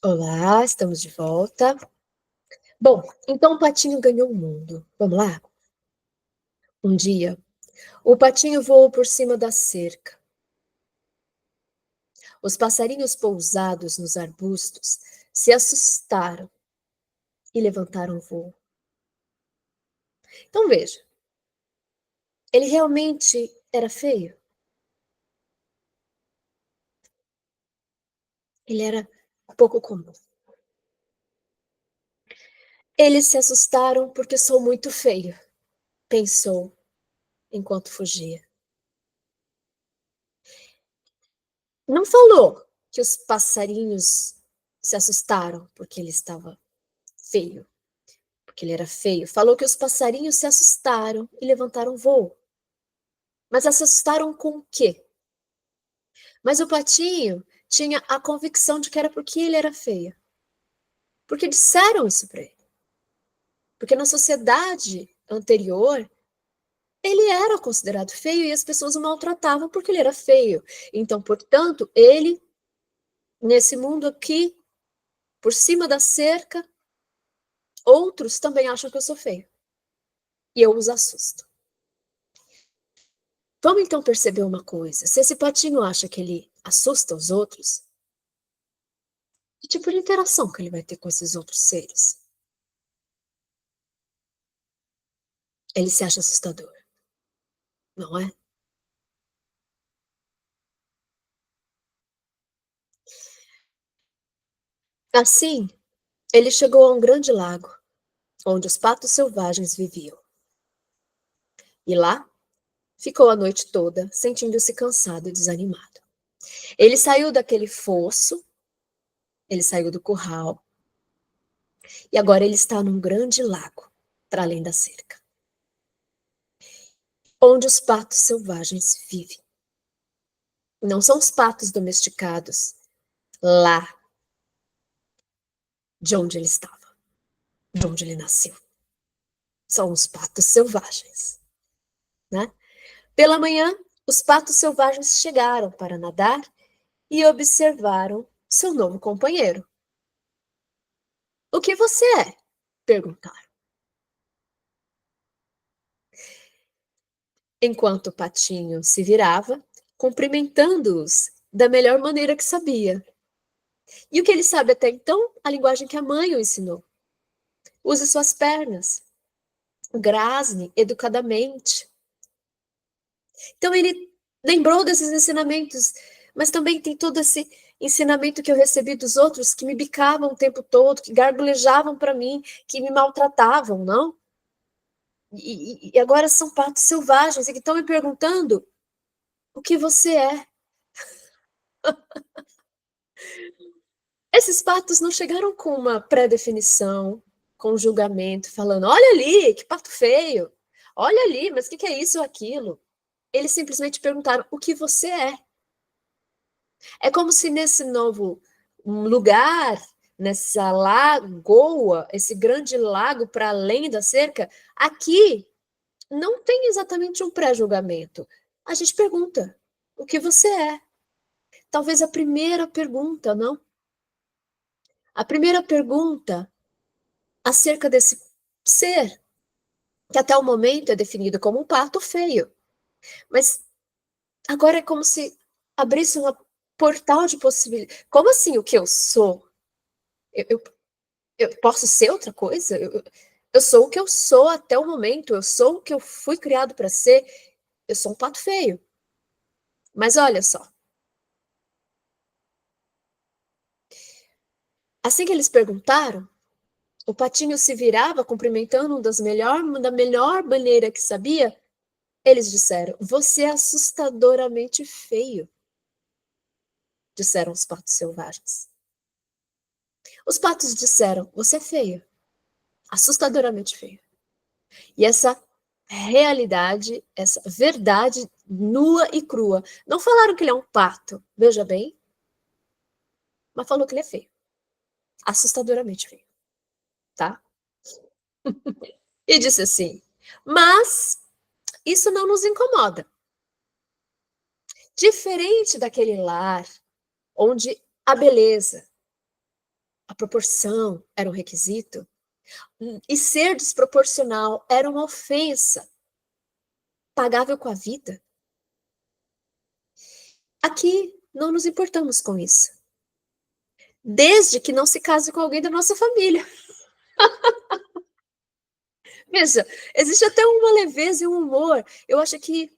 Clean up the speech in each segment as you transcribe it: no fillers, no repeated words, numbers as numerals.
Olá, estamos de volta. Bom, então o patinho ganhou o mundo. Vamos lá? Um dia, o patinho voou por cima da cerca. Os passarinhos pousados nos arbustos se assustaram e levantaram voo. Então veja, ele realmente era feio? Ele era pouco comum. Eles se assustaram porque sou muito feio, pensou enquanto fugia. Não falou que os passarinhos se assustaram porque ele estava feio, porque ele era feio. Falou que os passarinhos se assustaram e levantaram voo. Mas se assustaram com o quê? Mas o patinho tinha a convicção de que era porque ele era feio. Porque disseram isso para ele. Porque na sociedade anterior, ele era considerado feio e as pessoas o maltratavam porque ele era feio. Então, portanto, ele, nesse mundo aqui, por cima da cerca, outros também acham que eu sou feio. E eu os assusto. Vamos então perceber uma coisa. Se esse patinho acha que ele assusta os outros, que tipo de interação que ele vai ter com esses outros seres? Ele se acha assustador, não é? Assim, ele chegou a um grande lago, onde os patos selvagens viviam. E lá, ficou a noite toda, sentindo-se cansado e desanimado. Ele saiu daquele fosso, ele saiu do curral, e agora ele está num grande lago, para além da cerca, onde os patos selvagens vivem. Não são os patos domesticados lá de onde ele estava, de onde ele nasceu. São os patos selvagens, né? Pela manhã, os patos selvagens chegaram para nadar e observaram seu novo companheiro. O que você é? Perguntaram. Enquanto o patinho se virava, cumprimentando-os da melhor maneira que sabia. E o que ele sabe até então? A linguagem que a mãe o ensinou. Use suas pernas. Grasne educadamente. Então ele lembrou desses ensinamentos, mas também tem todo esse ensinamento que eu recebi dos outros que me bicavam o tempo todo, que gargulejavam para mim, que me maltratavam, não? E agora são patos selvagens e que estão me perguntando o que você é. Esses patos não chegaram com uma pré-definição, com um julgamento, falando: olha ali, que pato feio, olha ali, mas o que é isso ou aquilo? Eles simplesmente perguntaram o que você é. É como se nesse novo lugar, nessa lagoa, esse grande lago para além da cerca, aqui não tem exatamente um pré-julgamento. A gente pergunta: o que você é? Talvez a primeira pergunta, não? A primeira pergunta acerca desse ser, que até o momento é definido como um pato feio, mas agora é como se abrisse um portal de possibilidades. Como assim o que eu sou? Eu, eu, eu posso ser outra coisa? Eu sou o que eu sou até o momento, eu sou o que eu fui criado para ser, eu sou um pato feio. Mas olha só, assim que eles perguntaram, o patinho se virava cumprimentando da melhor maneira que sabia. Eles disseram: você é assustadoramente feio, disseram os patos selvagens. Os patos disseram: você é feio, assustadoramente feio. E essa realidade, essa verdade nua e crua. Não falaram que ele é um pato, veja bem, mas falou que ele é feio, assustadoramente feio, tá? E disse assim: mas isso não nos incomoda. Diferente daquele lar onde a beleza, a proporção era um requisito, e ser desproporcional era uma ofensa pagável com a vida. Aqui não nos importamos com isso. Desde que não se case com alguém da nossa família. Veja, existe até uma leveza e um humor. Eu acho que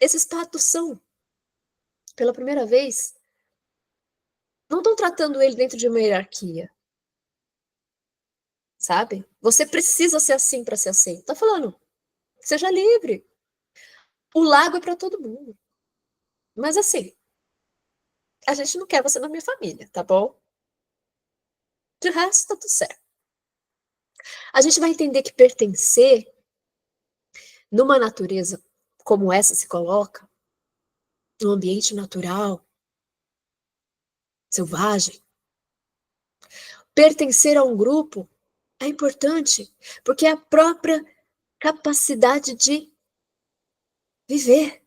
esses patos são, pela primeira vez, não estão tratando ele dentro de uma hierarquia. Sabe? Você precisa ser assim para ser aceito. Tá falando, seja livre. O lago é para todo mundo. Mas assim, a gente não quer você na minha família, tá bom? De resto, tá tudo certo. A gente vai entender que pertencer numa natureza como essa se coloca, num ambiente natural, selvagem, pertencer a um grupo é importante, porque é a própria capacidade de viver,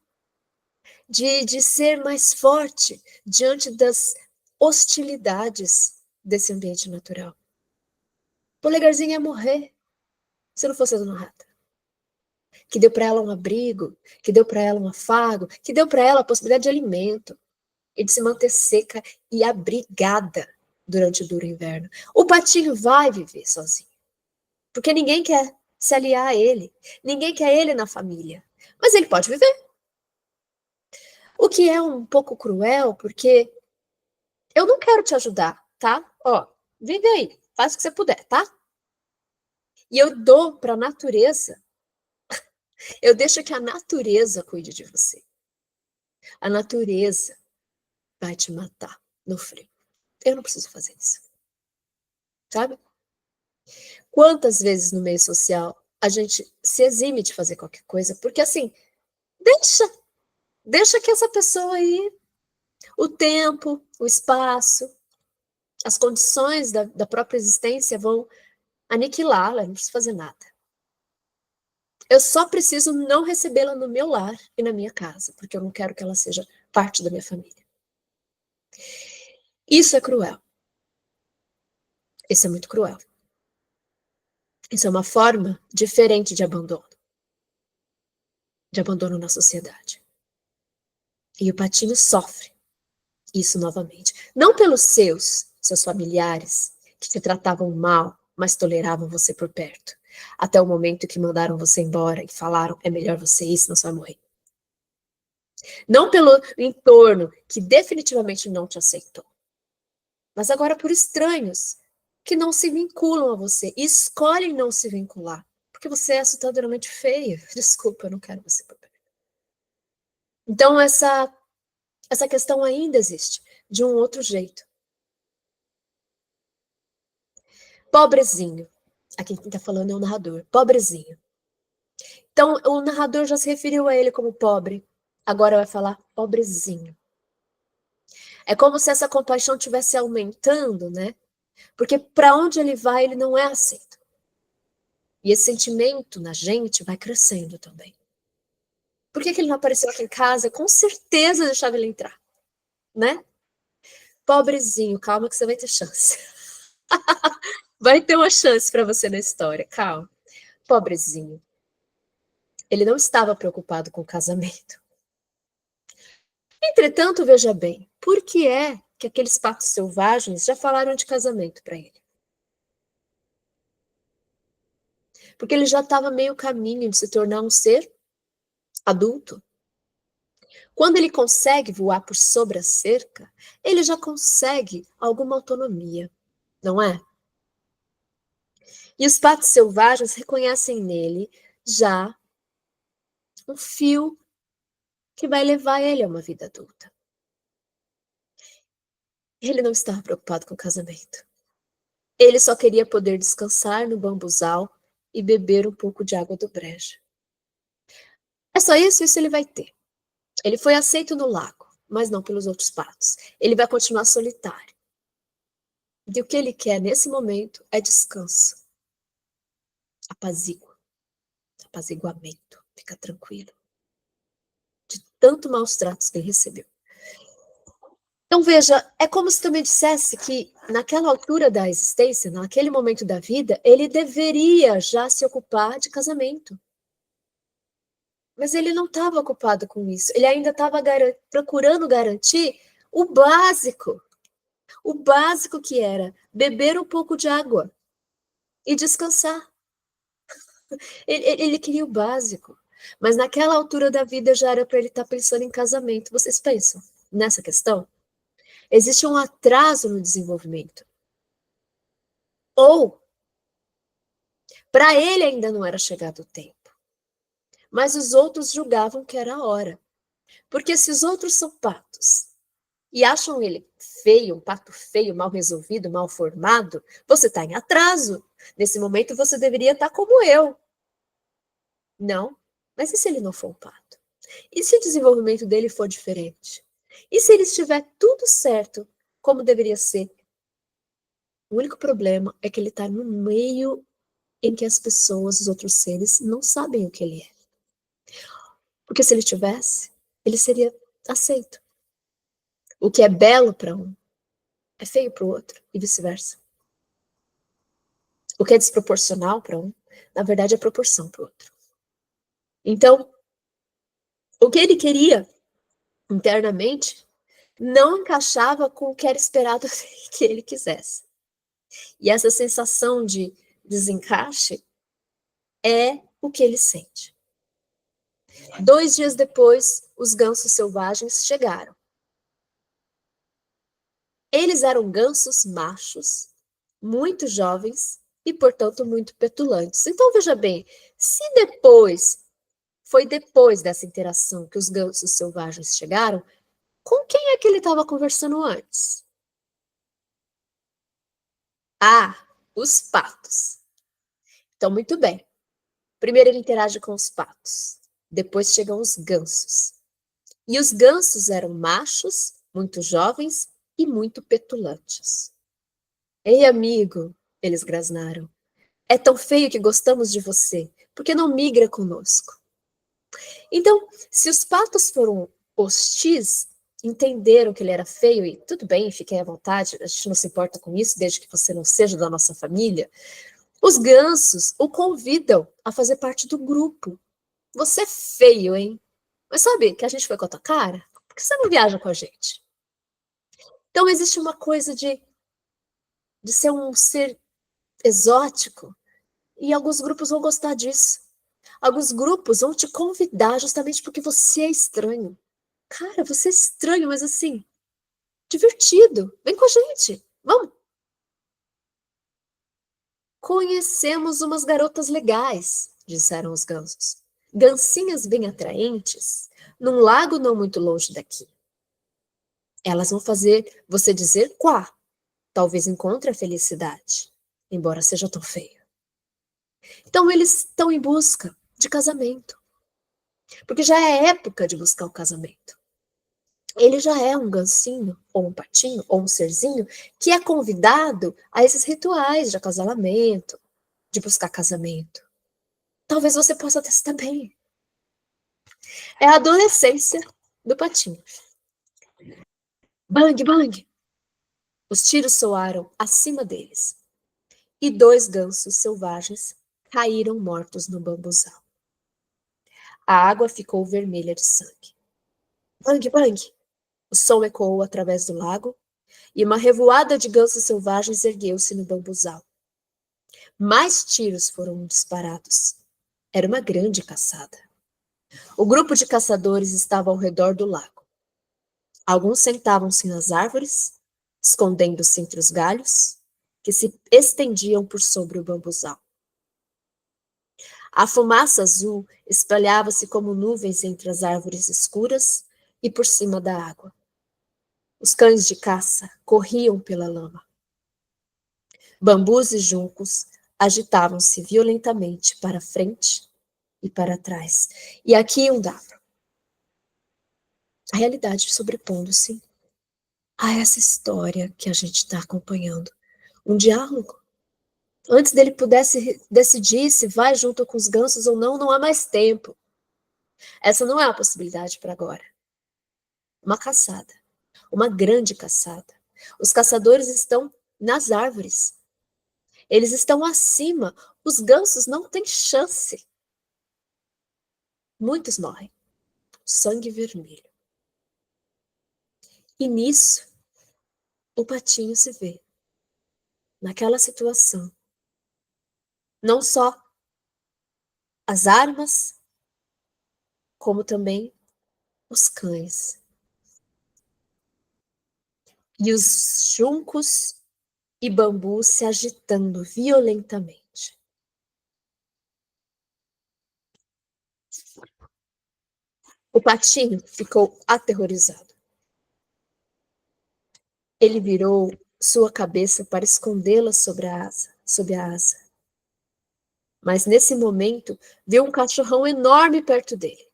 de ser mais forte diante das hostilidades desse ambiente natural. Polegarzinho ia morrer se não fosse a Dona Rata. Que deu para ela um abrigo, que deu para ela um afago, que deu para ela a possibilidade de alimento e de se manter seca e abrigada durante o duro inverno. O patinho vai viver sozinho, porque ninguém quer se aliar a ele, ninguém quer ele na família, mas ele pode viver. O que é um pouco cruel, porque eu não quero te ajudar, tá? Ó, vive aí, faz o que você puder, tá? E eu dou para a natureza, eu deixo que a natureza cuide de você. A natureza vai te matar no frio. Eu não preciso fazer isso. Sabe? Quantas vezes no meio social a gente se exime de fazer qualquer coisa, porque assim, deixa que essa pessoa aí, o tempo, o espaço, as condições da própria existência vão aniquilá-la, não preciso fazer nada. Eu só preciso não recebê-la no meu lar e na minha casa, porque eu não quero que ela seja parte da minha família. Isso é cruel. Isso é muito cruel. Isso é uma forma diferente de abandono na sociedade. E o patinho sofre isso novamente. Não pelos seus familiares, que te tratavam mal, mas toleravam você por perto. Até o momento que mandaram você embora e falaram, é melhor você ir, senão você vai morrer. Não pelo entorno, que definitivamente não te aceitou. Mas agora por estranhos, que não se vinculam a você e escolhem não se vincular. Porque você é assustadoramente feia. Desculpa, eu não quero você por perto. Então, essa questão ainda existe, de um outro jeito. Pobrezinho. Aqui quem está falando é o narrador. Pobrezinho. Então, o narrador já se referiu a ele como pobre. Agora vai falar pobrezinho. É como se essa compaixão estivesse aumentando, né? Porque para onde ele vai, ele não é aceito. E esse sentimento na gente vai crescendo também. Por que ele não apareceu aqui em casa? Com certeza deixava ele entrar, né? Pobrezinho, calma que você vai ter chance. Vai ter uma chance para você na história, calma. Pobrezinho. Ele não estava preocupado com o casamento. Entretanto, veja bem, por que é que aqueles patos selvagens já falaram de casamento para ele? Porque ele já estava meio caminho de se tornar um ser adulto. Quando ele consegue voar por sobre a cerca, ele já consegue alguma autonomia, não é? E os patos selvagens reconhecem nele já um fio que vai levar ele a uma vida adulta. Ele não estava preocupado com o casamento. Ele só queria poder descansar no bambuzal e beber um pouco de água do brejo. É só isso ele vai ter. Ele foi aceito no lago, mas não pelos outros patos. Ele vai continuar solitário. E o que ele quer nesse momento é descanso. Apaziguamento. Fica tranquilo. De tanto maus tratos que ele recebeu. Então veja, é como se também dissesse que naquela altura da existência, naquele momento da vida, ele deveria já se ocupar de casamento. Mas ele não estava ocupado com isso. Ele ainda estava procurando garantir o básico. O básico que era beber um pouco de água e descansar. Ele queria o básico. Mas naquela altura da vida já era para ele estar pensando em casamento. Vocês pensam nessa questão? Existe um atraso no desenvolvimento. Ou, para ele ainda não era chegado o tempo. Mas os outros julgavam que era a hora. Porque se os outros são patos e acham ele feio, um pato feio, mal resolvido, mal formado, você está em atraso. Nesse momento você deveria estar como eu. Não, mas e se ele não for um pato? E se o desenvolvimento dele for diferente? E se ele estiver tudo certo, como deveria ser? O único problema é que ele está no meio em que as pessoas, os outros seres, não sabem o que ele é. Porque se ele tivesse, ele seria aceito. O que é belo para um é feio para o outro e vice-versa. O que é desproporcional para um, na verdade, é proporção para o outro. Então, o que ele queria internamente não encaixava com o que era esperado que ele quisesse. E essa sensação de desencaixe é o que ele sente. 2 dias depois, os gansos selvagens chegaram. Eles eram gansos machos, muito jovens e, portanto, muito petulantes. Então, veja bem, se foi depois dessa interação que os gansos selvagens chegaram, com quem é que ele estava conversando antes? Ah, os patos. Então, muito bem. Primeiro ele interage com os patos. Depois chegam os gansos. E os gansos eram machos, muito jovens e muito petulantes. Ei, amigo, eles grasnaram. É tão feio que gostamos de você. Por que não migra conosco? Então, se os patos foram hostis, entenderam que ele era feio e tudo bem, fiquem à vontade, a gente não se importa com isso, desde que você não seja da nossa família, os gansos o convidam a fazer parte do grupo. Você é feio, hein? Mas sabe que a gente foi com a tua cara? Por que você não viaja com a gente? Então existe uma coisa de ser um ser exótico e alguns grupos vão gostar disso. Alguns grupos vão te convidar justamente porque você é estranho. Cara, você é estranho, mas assim, divertido. Vem com a gente. Vamos. Conhecemos umas garotas legais, disseram os gansos. Gansinhas bem atraentes, num lago não muito longe daqui. Elas vão fazer você dizer quá. Talvez encontre a felicidade, embora seja tão feio. Então eles estão em busca de casamento. Porque já é época de buscar o casamento. Ele já é um gansinho, ou um patinho, ou um serzinho, que é convidado a esses rituais de acasalamento, de buscar casamento. Talvez você possa testar bem. É a adolescência do patinho. Bang, bang! Os tiros soaram acima deles. E 2 gansos selvagens caíram mortos no bambuzal. A água ficou vermelha de sangue. Bang, bang! O som ecoou através do lago e uma revoada de gansos selvagens ergueu-se no bambuzal. Mais tiros foram disparados. Era uma grande caçada. O grupo de caçadores estava ao redor do lago. Alguns sentavam-se nas árvores, escondendo-se entre os galhos, que se estendiam por sobre o bambuzal. A fumaça azul espalhava-se como nuvens entre as árvores escuras e por cima da água. Os cães de caça corriam pela lama. Bambus e juncos agitavam-se violentamente para frente e para trás. E aqui um dado. A realidade sobrepondo-se a essa história que a gente está acompanhando. Um diálogo. Antes dele pudesse decidir se vai junto com os gansos ou não, não há mais tempo. Essa não é a possibilidade para agora. Uma caçada. Uma grande caçada. Os caçadores estão nas árvores. Eles estão acima. Os gansos não têm chance. Muitos morrem. Sangue vermelho. E nisso, o patinho se vê naquela situação. Não só as armas, como também os cães. E os juncos e bambus se agitando violentamente. O patinho ficou aterrorizado. Ele virou sua cabeça para escondê-la sob a asa. Mas nesse momento, viu um cachorrão enorme perto dele.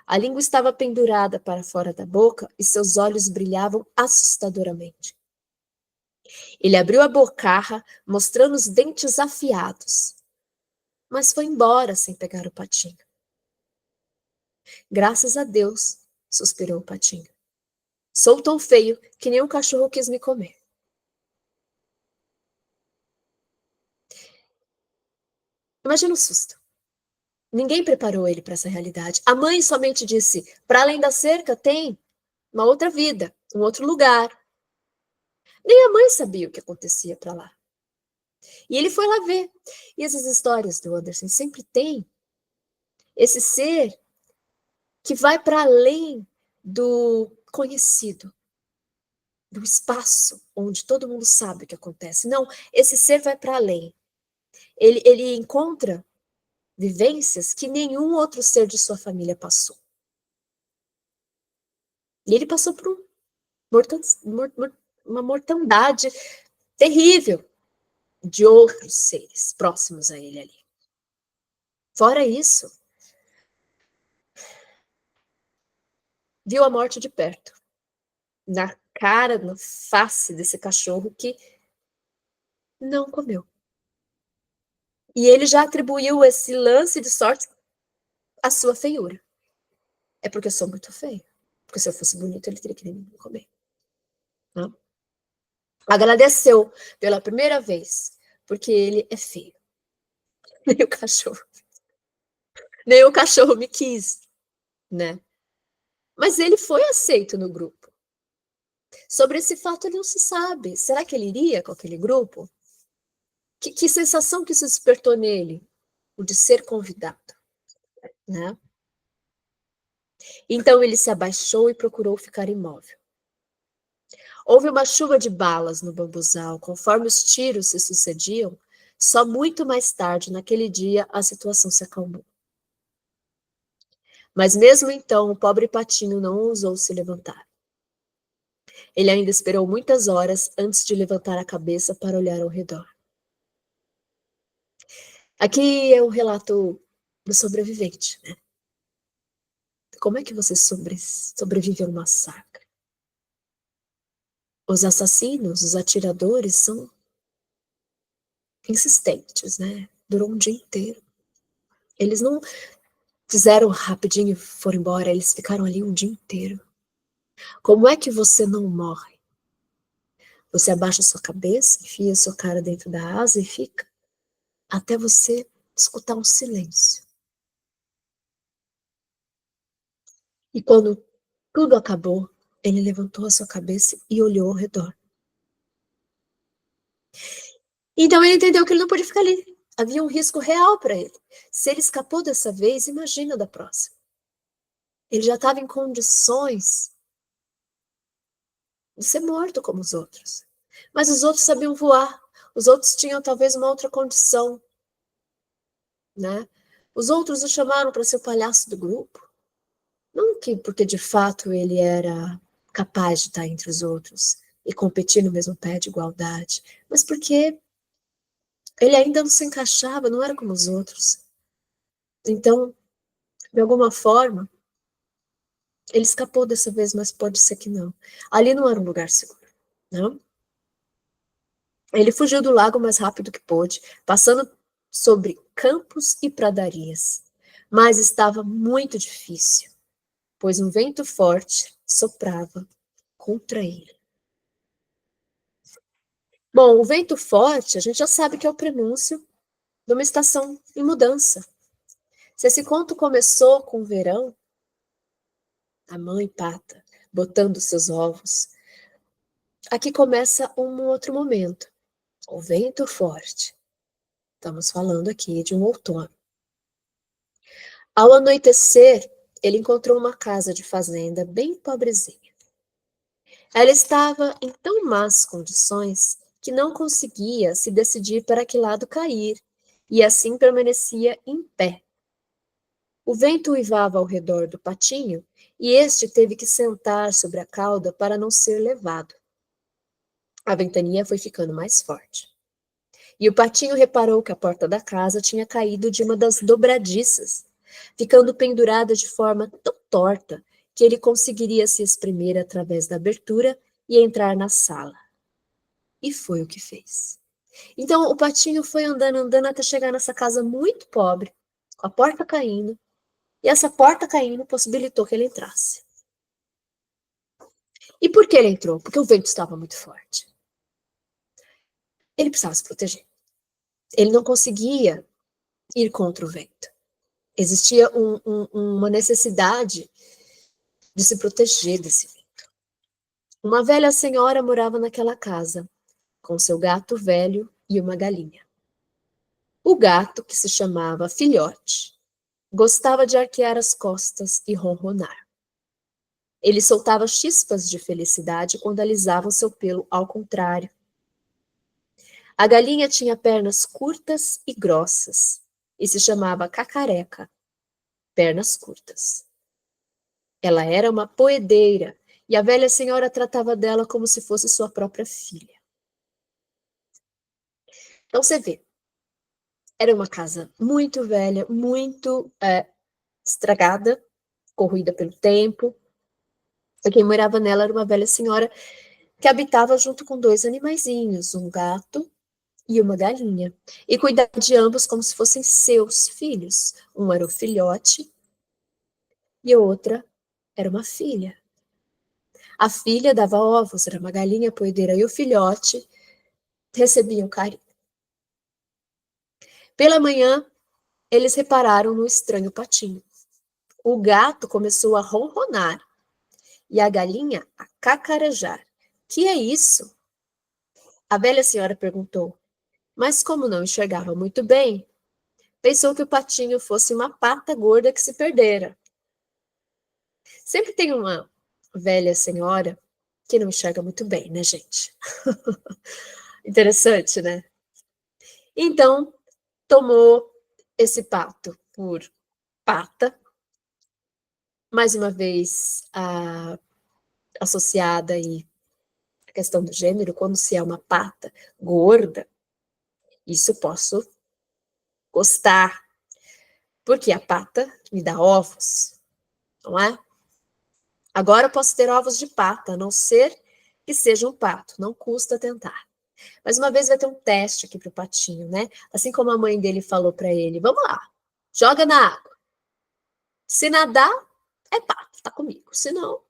A língua estava pendurada para fora da boca e seus olhos brilhavam assustadoramente. Ele abriu a bocarra, mostrando os dentes afiados, mas foi embora sem pegar o patinho. Graças a Deus, suspirou o patinho. Sou tão feio que nenhum cachorro quis me comer. Imagina o susto. Ninguém preparou ele para essa realidade. A mãe somente disse: para além da cerca tem uma outra vida, um outro lugar. Nem a mãe sabia o que acontecia para lá. E ele foi lá ver. E essas histórias do Anderson sempre tem esse ser que vai para além do conhecido, do espaço onde todo mundo sabe o que acontece. Não, esse ser vai para além. Ele encontra vivências que nenhum outro ser de sua família passou. E ele passou por uma mortandade terrível de outros seres próximos a ele ali. Fora isso, viu a morte de perto, na cara, na face desse cachorro que não comeu. E ele já atribuiu esse lance de sorte à sua feiura. É porque eu sou muito feio. Porque se eu fosse bonito, ele teria que me comer. Não? Agradeceu pela primeira vez, porque ele é feio. Nem o cachorro me quis, né? Mas ele foi aceito no grupo. Sobre esse fato, ele não se sabe. Será que ele iria com aquele grupo? Que sensação que isso despertou nele? O de ser convidado, né? Então ele se abaixou e procurou ficar imóvel. Houve uma chuva de balas no bambuzal, conforme os tiros se sucediam. Só muito mais tarde, naquele dia, a situação se acalmou. Mas mesmo então, o pobre patinho não ousou se levantar. Ele ainda esperou muitas horas antes de levantar a cabeça para olhar ao redor. Aqui é o relato do sobrevivente, né? Como é que você sobrevive a um massacre? Os assassinos, os atiradores são insistentes, né? Durou um dia inteiro. Eles não fizeram rapidinho e foram embora, eles ficaram ali um dia inteiro. Como é que você não morre? Você abaixa sua cabeça, enfia sua cara dentro da asa e fica até você escutar um silêncio. E quando tudo acabou, ele levantou a sua cabeça e olhou ao redor. Então ele entendeu que ele não podia ficar ali. Havia um risco real para ele. Se ele escapou dessa vez, imagina da próxima. Ele já estava em condições de ser morto como os outros. Mas os outros sabiam voar. Os outros tinham talvez uma outra condição, né? Os outros o chamaram para ser o palhaço do grupo. Não porque de fato ele era capaz de estar entre os outros e competir no mesmo pé de igualdade, mas porque ele ainda não se encaixava, não era como os outros. Então, de alguma forma, ele escapou dessa vez, mas pode ser que não. Ali não era um lugar seguro, não? Ele fugiu do lago o mais rápido que pôde, passando sobre campos e pradarias. Mas estava muito difícil, pois um vento forte soprava contra ele. Bom, o vento forte, a gente já sabe que é o prenúncio de uma estação em mudança. Se esse conto começou com o verão, a mãe pata botando seus ovos, aqui começa um outro momento. O vento forte. Estamos falando aqui de um outono. Ao anoitecer, ele encontrou uma casa de fazenda bem pobrezinha. Ela estava em tão más condições que não conseguia se decidir para que lado cair, e assim permanecia em pé. O vento uivava ao redor do patinho, e este teve que sentar sobre a cauda para não ser levado. A ventania foi ficando mais forte. E o patinho reparou que a porta da casa tinha caído de uma das dobradiças, ficando pendurada de forma tão torta que ele conseguiria se espremer através da abertura e entrar na sala. E foi o que fez. Então o patinho foi andando, andando até chegar nessa casa muito pobre, com a porta caindo, e essa porta caindo possibilitou que ele entrasse. E por que ele entrou? Porque o vento estava muito forte. Ele precisava se proteger. Ele não conseguia ir contra o vento. Existia uma necessidade de se proteger desse vento. Uma velha senhora morava naquela casa, com seu gato velho e uma galinha. O gato, que se chamava Filhote, gostava de arquear as costas e ronronar. Ele soltava chispas de felicidade quando alisavam seu pelo ao contrário. A galinha tinha pernas curtas e grossas e se chamava Cacareca, pernas curtas. Ela era uma poedeira e a velha senhora tratava dela como se fosse sua própria filha. Então você vê, era uma casa muito velha, muito estragada, corroída pelo tempo. E quem morava nela era uma velha senhora que habitava junto com dois animaizinhos, um gato e uma galinha, e cuidava de ambos como se fossem seus filhos. Um era o filhote e a outra era uma filha. A filha dava ovos, era uma galinha poedeira, e o filhote recebia um carinho. Pela manhã, eles repararam no estranho patinho. O gato começou a ronronar e a galinha a cacarejar. Que é isso? A velha senhora perguntou, mas como não enxergava muito bem, pensou que o patinho fosse uma pata gorda que se perdera. Sempre tem uma velha senhora que não enxerga muito bem, né, gente? Interessante, né? Então, tomou esse pato por pata, mais uma vez associada aí à questão do gênero, quando se é uma pata gorda, isso eu posso gostar, porque a pata me dá ovos, não é? Agora eu posso ter ovos de pata, a não ser que seja um pato, não custa tentar. Mas uma vez vai ter um teste aqui pro patinho, né? Assim como a mãe dele falou para ele, vamos lá, joga na água. Se nadar, é pato, tá comigo. Se não,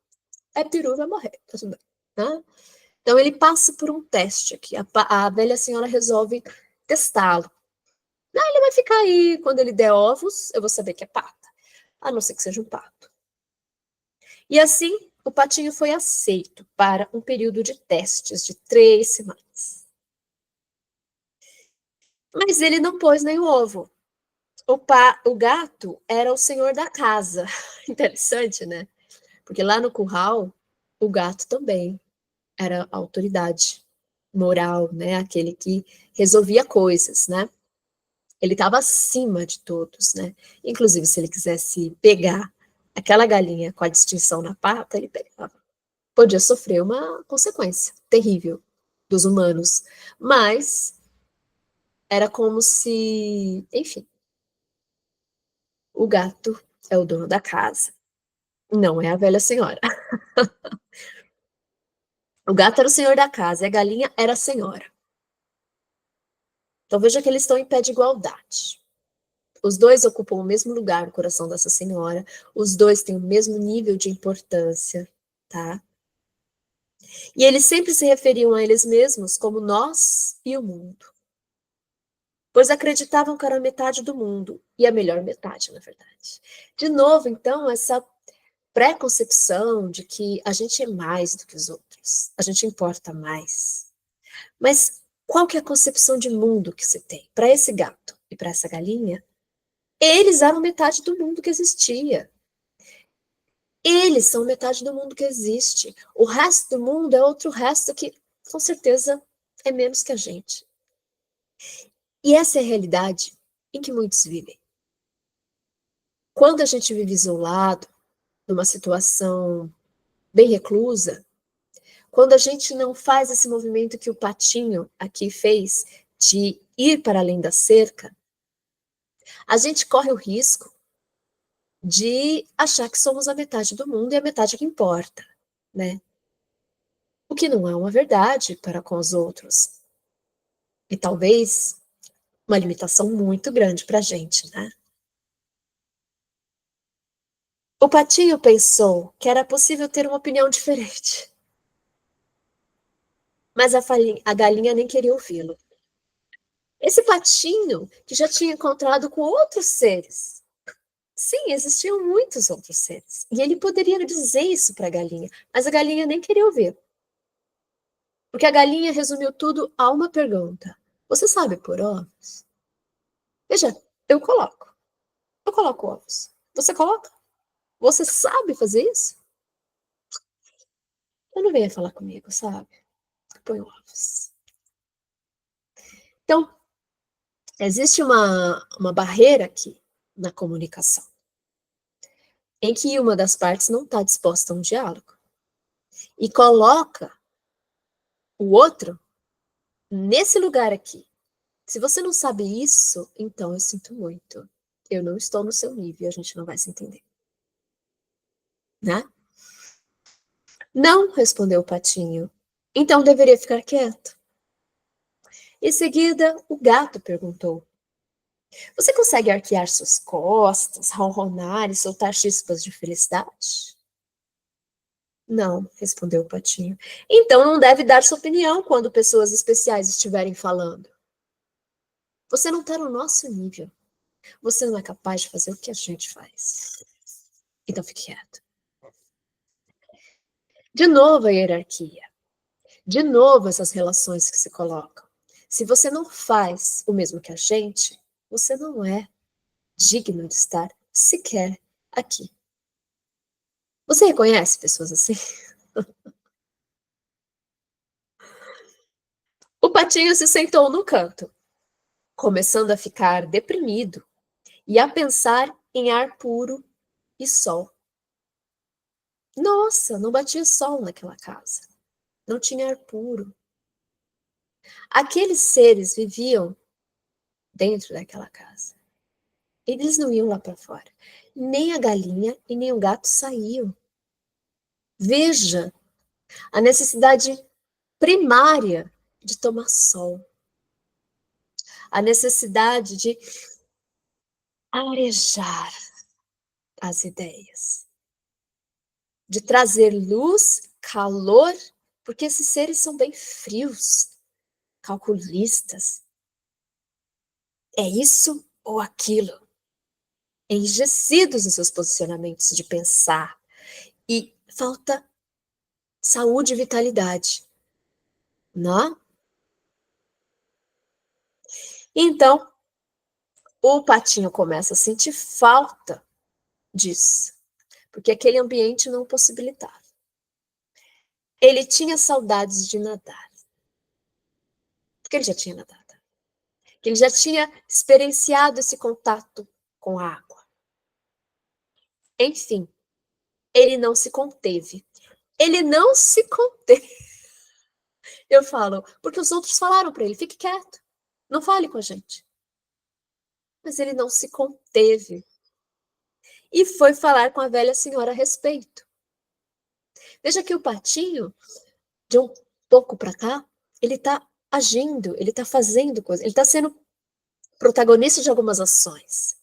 é peru, vai morrer, tá tudo bem. Né? Então ele passa por um teste aqui. A velha senhora resolve testá-lo. Ele vai ficar aí, quando ele der ovos, eu vou saber que é pata. A não ser que seja um pato. E assim, o patinho foi aceito para um período de testes de 3 semanas. Mas ele não pôs nem o ovo. O gato era o senhor da casa. Interessante, né? Porque lá no curral, o gato também era a autoridade moral, né? Aquele que resolvia coisas, né? Ele estava acima de todos, né? Inclusive, se ele quisesse pegar aquela galinha com a distinção na pata, ele pegava. Podia sofrer uma consequência terrível dos humanos, mas era como se, enfim, o gato é o dono da casa, não é a velha senhora. O gato era o senhor da casa e a galinha era a senhora. Então veja que eles estão em pé de igualdade. Os dois ocupam o mesmo lugar no coração dessa senhora, os dois têm o mesmo nível de importância, tá? E eles sempre se referiam a eles mesmos como nós e o mundo, pois acreditavam que era metade do mundo, e a melhor metade, na verdade. De novo, então, essa pré-concepção de que a gente é mais do que os outros, a gente importa mais. Mas qual que é a concepção de mundo que você tem? Para esse gato e para essa galinha, eles eram metade do mundo que existia. Eles são metade do mundo que existe. O resto do mundo é outro resto que, com certeza, é menos que a gente. E essa é a realidade em que muitos vivem. Quando a gente vive isolado, numa situação bem reclusa, quando a gente não faz esse movimento que o patinho aqui fez, de ir para além da cerca, a gente corre o risco de achar que somos a metade do mundo e a metade que importa, né? O que não é uma verdade para com os outros. E talvez uma limitação muito grande para a gente, né? O patinho pensou que era possível ter uma opinião diferente, mas a galinha nem queria ouvi-lo. Esse patinho que já tinha encontrado com outros seres. Sim, existiam muitos outros seres. E ele poderia dizer isso para a galinha, mas a galinha nem queria ouvir. Porque a galinha resumiu tudo a uma pergunta. Você sabe pôr ovos? Veja, eu coloco. Eu coloco ovos. Você coloca? Você sabe fazer isso? Eu não venha falar comigo, sabe? Põe ovos. Então, existe uma barreira aqui na comunicação, em que uma das partes não está disposta a um diálogo e coloca o outro nesse lugar aqui. Se você não sabe isso, então eu sinto muito. Eu não estou no seu nível, a gente não vai se entender. Né? Não, respondeu o patinho. Então deveria ficar quieto. Em seguida, o gato perguntou: Você consegue arquear suas costas, ronronar e soltar chispas de felicidade? Não, respondeu o patinho. Então não deve dar sua opinião quando pessoas especiais estiverem falando. Você não está no nosso nível. Você não é capaz de fazer o que a gente faz. Então fique quieto. De novo a hierarquia. De novo essas relações que se colocam. Se você não faz o mesmo que a gente, você não é digno de estar sequer aqui. Você reconhece pessoas assim? O patinho se sentou no canto, começando a ficar deprimido e a pensar em ar puro e sol. Nossa, não batia sol naquela casa. Não tinha ar puro. Aqueles seres viviam dentro daquela casa. Eles não iam lá para fora. Nem a galinha e nem o gato saíam. Veja a necessidade primária de tomar sol. A necessidade de arejar as ideias. De trazer luz, calor, porque esses seres são bem frios, calculistas. É isso ou aquilo. Enrijecidos nos seus posicionamentos de pensar. E falta saúde e vitalidade. Não? Então, o patinho começa a sentir falta disso, porque aquele ambiente não possibilitava. Ele tinha saudades de nadar, porque ele já tinha nadado. Ele já tinha experienciado esse contato com a água. Enfim, ele não se conteve. Ele não se conteve. Eu falo, porque os outros falaram para ele, fique quieto, não fale com a gente. Mas ele não se conteve. E foi falar com a velha senhora a respeito. Veja que o patinho, de um pouco para cá, ele está agindo, ele está fazendo coisas, ele está sendo protagonista de algumas ações.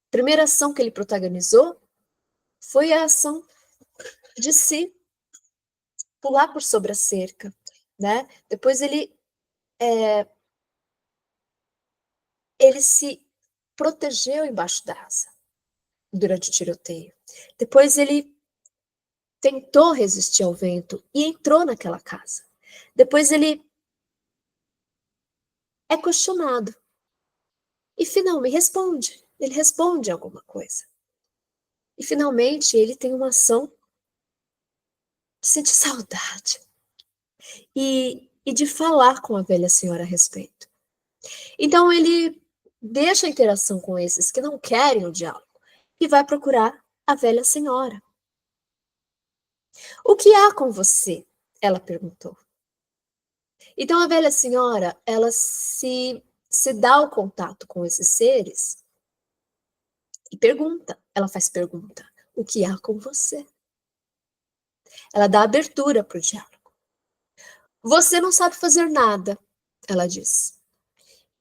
A primeira ação que ele protagonizou foi a ação de se pular por sobre a cerca, né? Depois ele se protegeu embaixo da asa durante o tiroteio. Depois ele tentou resistir ao vento e entrou naquela casa. Depois ele é questionado e finalmente ele responde alguma coisa. E finalmente ele tem uma ação de sentir saudade e de falar com a velha senhora a respeito. Então ele deixa a interação com esses que não querem o diálogo e vai procurar a velha senhora. O que há com você? Ela perguntou. Então a velha senhora, ela se dá o contato com esses seres e pergunta, ela faz pergunta, o que há com você? Ela dá abertura para o diálogo. Você não sabe fazer nada, ela diz.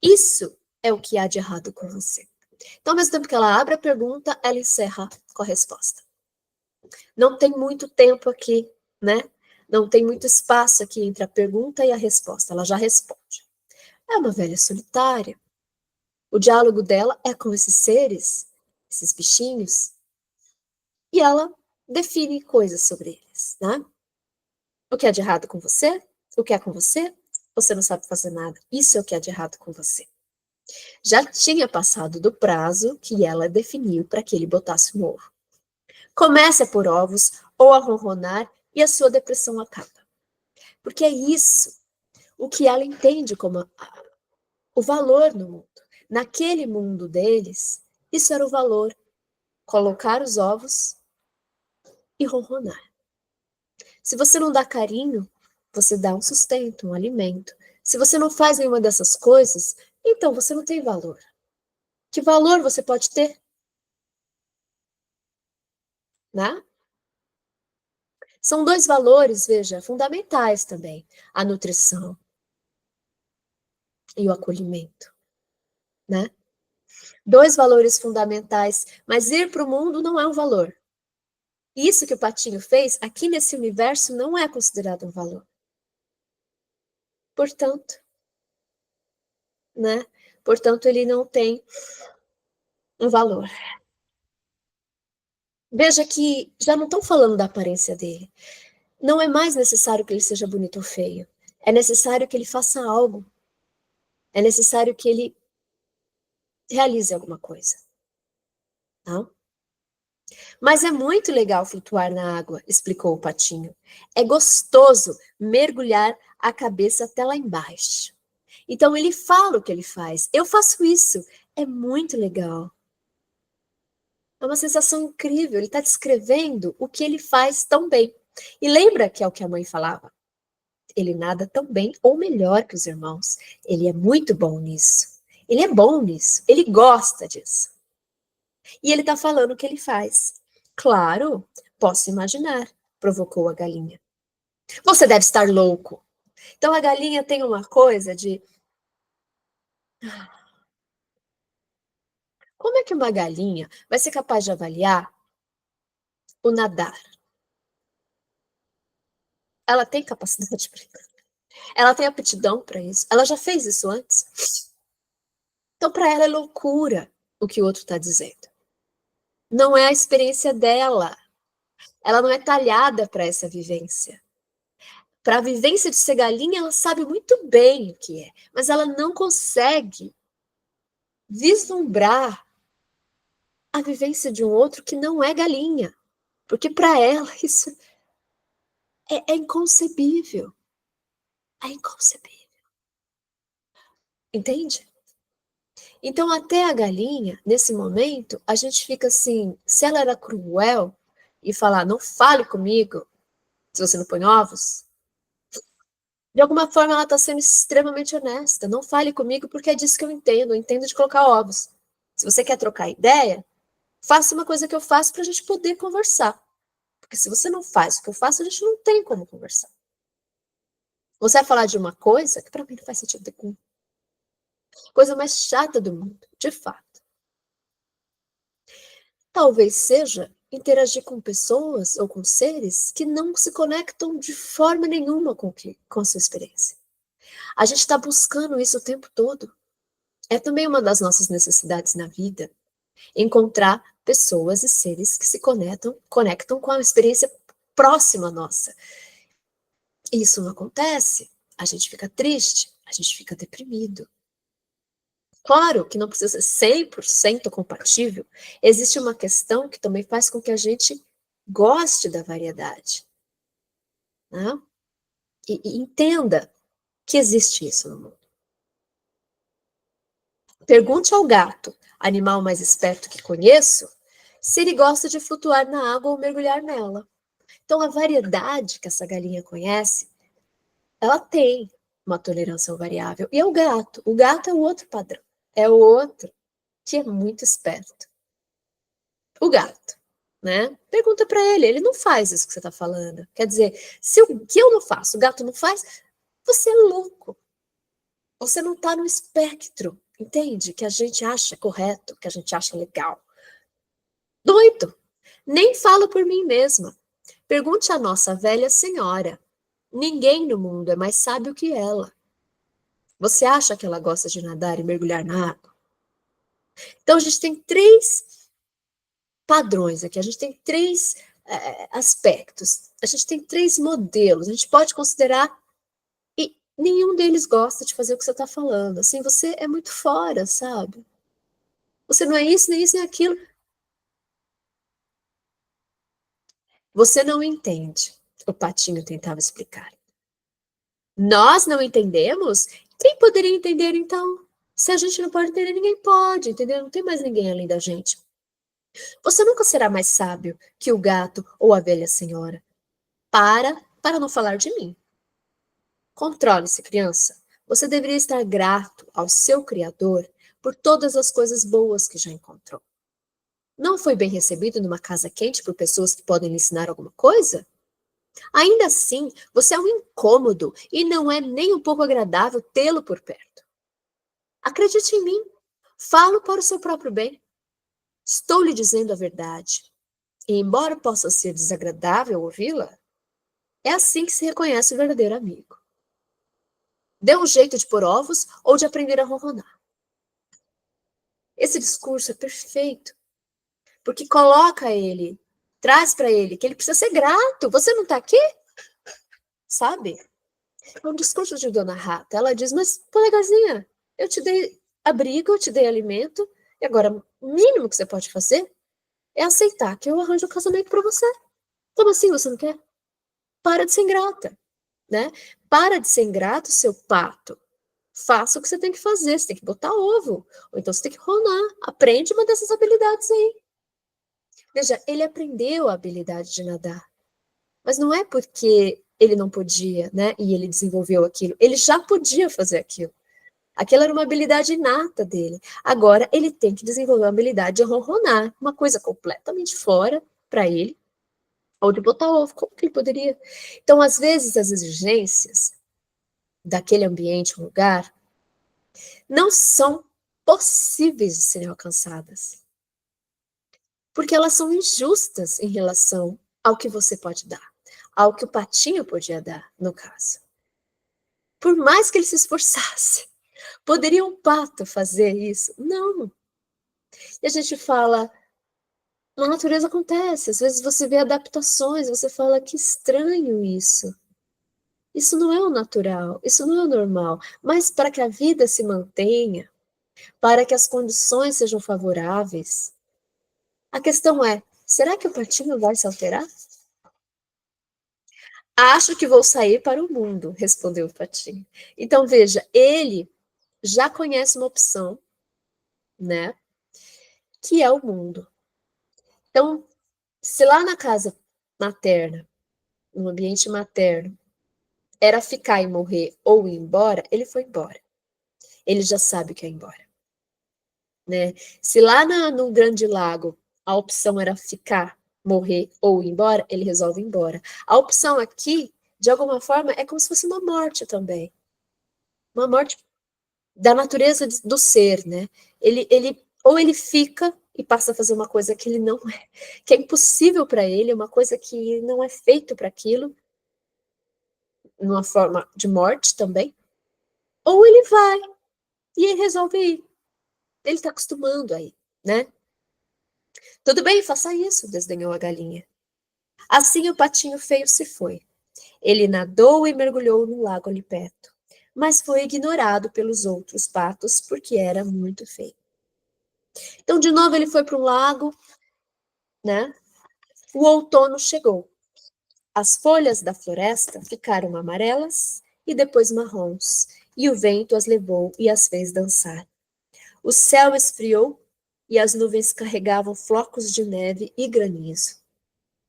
Isso é o que há de errado com você. Então, ao mesmo tempo que ela abre a pergunta, ela encerra com a resposta. Não tem muito tempo aqui, né? Não tem muito espaço aqui entre a pergunta e a resposta. Ela já responde. É uma velha solitária. O diálogo dela é com esses seres, esses bichinhos, e ela define coisas sobre eles, né? O que é de errado com você? O que é com você? Você não sabe fazer nada. Isso é o que é de errado com você. Já tinha passado do prazo que ela definiu para que ele botasse um ovo. Comece a pôr ovos ou a ronronar e a sua depressão acaba. Porque é isso o que ela entende como o valor no mundo. Naquele mundo deles, isso era o valor. Colocar os ovos e ronronar. Se você não dá carinho, você dá um sustento, um alimento. Se você não faz nenhuma dessas coisas, então você não tem valor. Que valor você pode ter? Né? São dois valores, veja, fundamentais também. A nutrição e o acolhimento, né? Dois valores fundamentais, mas ir para o mundo não é um valor. Isso que o patinho fez, aqui nesse universo, não é considerado um valor. Portanto, né? Portanto, ele não tem um valor. Veja que já não estão falando da aparência dele. Não é mais necessário que ele seja bonito ou feio. É necessário que ele faça algo. É necessário que ele realize alguma coisa. Tá? Mas é muito legal flutuar na água, explicou o patinho. É gostoso mergulhar a cabeça até lá embaixo. Então ele fala o que ele faz. Eu faço isso. É muito legal. É uma sensação incrível. Ele está descrevendo o que ele faz tão bem. E lembra que é o que a mãe falava? Ele nada tão bem ou melhor que os irmãos. Ele é muito bom nisso. Ele é bom nisso. Ele gosta disso. E ele está falando o que ele faz. Claro, posso imaginar, provocou a galinha. Você deve estar louco. Então a galinha tem uma coisa de. Como é que uma galinha vai ser capaz de avaliar o nadar? Ela tem capacidade para isso. Ela tem aptidão para isso. Ela já fez isso antes. Então, para ela é loucura o que o outro está dizendo. Não é a experiência dela. Ela não é talhada para essa vivência. Para a vivência de ser galinha, ela sabe muito bem o que é, mas ela não consegue vislumbrar a vivência de um outro que não é galinha. Porque para ela isso é inconcebível. É inconcebível. Entende? Então, até a galinha, nesse momento, a gente fica assim, se ela era cruel e falar, não fale comigo se você não põe ovos, de alguma forma ela está sendo extremamente honesta. Não fale comigo porque é disso que eu entendo de colocar ovos. Se você quer trocar ideia, faça uma coisa que eu faço para a gente poder conversar. Porque se você não faz o que eu faço, a gente não tem como conversar. Você vai falar de uma coisa que para mim não faz sentido nenhum. Coisa mais chata do mundo, de fato. Talvez seja interagir com pessoas ou com seres que não se conectam de forma nenhuma com a sua experiência. A gente está buscando isso o tempo todo. É também uma das nossas necessidades na vida, encontrar pessoas e seres que se conectam com a experiência próxima nossa. Isso não acontece, a gente fica triste, a gente fica deprimido. Claro que não precisa ser 100% compatível, existe uma questão que também faz com que a gente goste da variedade, né? E entenda que existe isso no mundo. Pergunte ao gato, animal mais esperto que conheço, se ele gosta de flutuar na água ou mergulhar nela. Então, a variedade que essa galinha conhece, ela tem uma tolerância ao variável. E é o gato. O gato é o outro padrão. É o outro que é muito esperto. O gato, né? Pergunta para ele não faz isso que você está falando. Quer dizer, se o que eu não faço, o gato não faz, você é louco. Você não está no espectro, entende? Que a gente acha correto, que a gente acha legal. Doido. Nem falo por mim mesma. Pergunte à nossa velha senhora. Ninguém no mundo é mais sábio que ela. Você acha que ela gosta de nadar e mergulhar na água? Então, a gente tem 3 padrões aqui, a gente tem 3 aspectos, a gente tem 3 modelos, a gente pode considerar, e nenhum deles gosta de fazer o que você está falando. Assim, você é muito fora, sabe? Você não é isso, nem isso, nem aquilo. Você não entende, o patinho tentava explicar. Nós não entendemos? Quem poderia entender, então? Se a gente não pode entender, ninguém pode, entendeu? Não tem mais ninguém além da gente. Você nunca será mais sábio que o gato ou a velha senhora. Para não falar de mim. Controle-se, criança. Você deveria estar grato ao seu Criador por todas as coisas boas que já encontrou. Não foi bem recebido numa casa quente por pessoas que podem lhe ensinar alguma coisa? Ainda assim, você é um incômodo e não é nem um pouco agradável tê-lo por perto. Acredite em mim. Falo para o seu próprio bem. Estou lhe dizendo a verdade. E embora possa ser desagradável ouvi-la, é assim que se reconhece o verdadeiro amigo. Dê um jeito de pôr ovos ou de aprender a ronronar. Esse discurso é perfeito, porque coloca ele, traz para ele que ele precisa ser grato. Você não está aqui? Sabe? É um discurso de Dona Rata. Ela diz, mas, polegarzinha, eu te dei abrigo, eu te dei alimento, e agora o mínimo que você pode fazer é aceitar que eu arranjo um casamento para você. Como assim você não quer? Para de ser ingrata, né? Para de ser ingrato, seu pato. Faça o que você tem que fazer, você tem que botar ovo, ou então você tem que ronar. Aprende uma dessas habilidades aí. Veja, ele aprendeu a habilidade de nadar, mas não é porque ele não podia, né? E ele desenvolveu aquilo. Ele já podia fazer aquilo. Aquela era uma habilidade inata dele. Agora ele tem que desenvolver a habilidade de ronronar, uma coisa completamente fora para ele, ou de botar ovo. Como que ele poderia? Então, às vezes, as exigências daquele ambiente, um lugar, não são possíveis de serem alcançadas. Porque elas são injustas em relação ao que você pode dar, ao que o patinho podia dar, no caso. Por mais que ele se esforçasse, poderia um pato fazer isso? Não. E a gente fala, na natureza acontece, às vezes você vê adaptações, você fala, que estranho isso. Isso não é o natural, isso não é o normal. Mas para que a vida se mantenha, para que as condições sejam favoráveis, a questão é, será que o patinho vai se alterar? Acho que vou sair para o mundo, respondeu o patinho. Então, veja, ele já conhece uma opção, né? Que é o mundo. Então, se lá na casa materna, no ambiente materno, era ficar e morrer ou ir embora, ele foi embora. Ele já sabe que é embora. Né? Se lá no Grande Lago a opção era ficar, morrer ou ir embora, ele resolve ir embora. A opção aqui, de alguma forma, é como se fosse uma morte também. Uma morte da natureza do ser, né? Ou ele fica e passa a fazer uma coisa que ele não é, que é impossível para ele, uma coisa que não é feito para aquilo, numa forma de morte também, ou ele vai e ele resolve ir. Ele está acostumando aí, né? Tudo bem, faça isso, desdenhou a galinha. Assim o patinho feio se foi. Ele nadou e mergulhou no lago ali perto, mas foi ignorado pelos outros patos porque era muito feio. Então, de novo, ele foi para um lago, né? O outono chegou. As folhas da floresta ficaram amarelas e depois marrons, e o vento as levou e as fez dançar. O céu esfriou e as nuvens carregavam flocos de neve e granizo.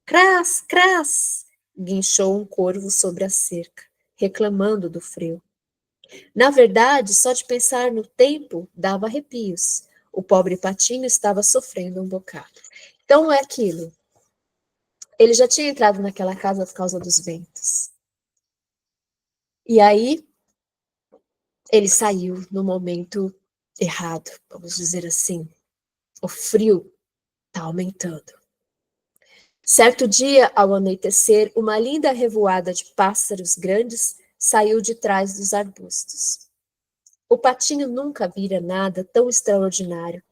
Cras, cras! Guinchou um corvo sobre a cerca, reclamando do frio. Na verdade, só de pensar no tempo dava arrepios. O pobre patinho estava sofrendo um bocado. Então é aquilo. Ele já tinha entrado naquela casa por causa dos ventos. E aí ele saiu no momento errado, vamos dizer assim. O frio está aumentando. Certo dia, ao anoitecer, uma linda revoada de pássaros grandes saiu de trás dos arbustos. O patinho nunca vira nada tão extraordinário.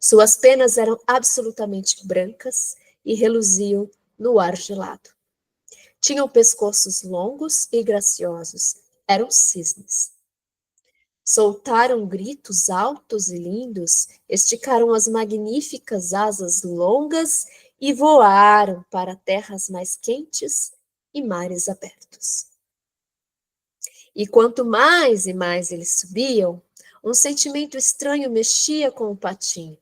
Suas penas eram absolutamente brancas e reluziam no ar gelado. Tinham pescoços longos e graciosos. Eram cisnes. Soltaram gritos altos e lindos, esticaram as magníficas asas longas e voaram para terras mais quentes e mares abertos. E quanto mais e mais eles subiam, um sentimento estranho mexia com o patinho.